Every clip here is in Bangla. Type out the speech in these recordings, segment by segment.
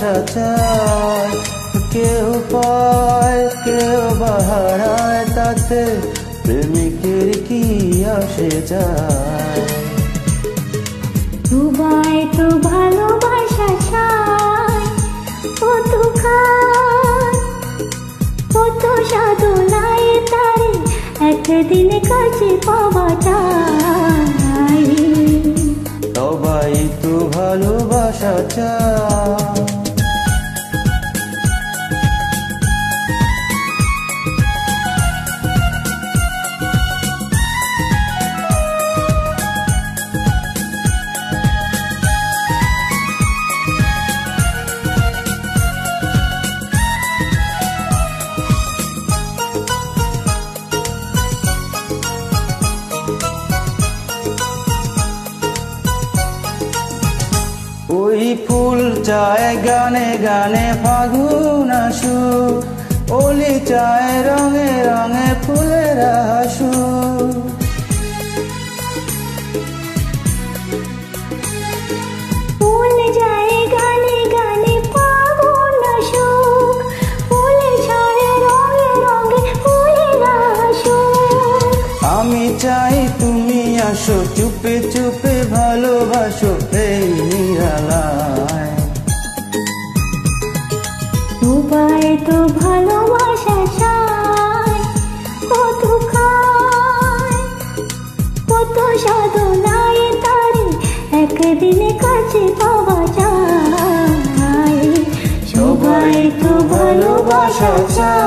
ভালোবাসা চায়, কেউ পায় কেউ বাহারায়, তাতে প্রেমিকের কি আসে যায়। দুবাই তো ভালোবাসা চায়, কত খায় কত সাধনায় তারে একদিন কাছে পাওয়া যায়। সবাই তো ভালোবাসা চায়। ওই ফুল চায় গানে গানে ফাগুন আসুক, ওলি চায় রঙে রঙে ফুলের হাসুক। ফুল যায় গানে গানে ফাগুন আসুক, ফুল চায় রঙে রঙে ফুলের হাসুক। আমি চাই তুমি আসো, চুপে চুপে ভালোবাসো এই নিরালায়। দুবাই তো ভালোবাসা চায়, কত খায় কত সাধনায় তারে একদিন কাছে পাওয়া যায়। সবাই তো ভালোবাসা চায়।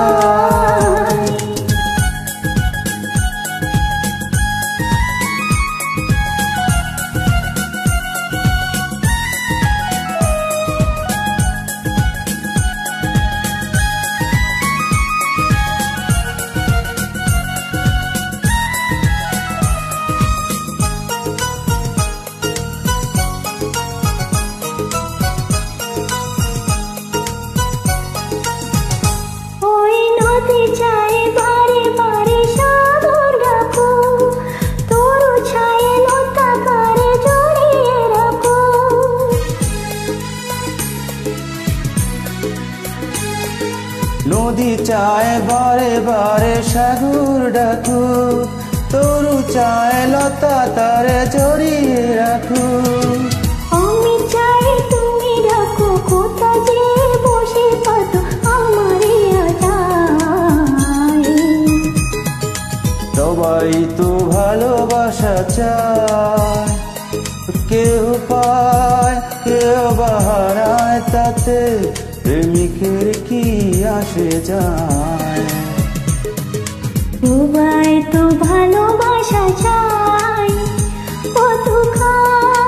নদী চায় বারে বারে সাগর ডাকুক, তরু চায় লতা তারে জড়িয়ে রাখুক। আমি চাই তুমি ডাকো, কোথা যে বসে কত আমারে আজায়। সবাই তো ভালোবাসা চায়, কেউ পায় কেউ বাহারায়, তাতে প্রেমিকের কি আসে যায়। দুবাই তো ভালোবাসা চাই, কত খায়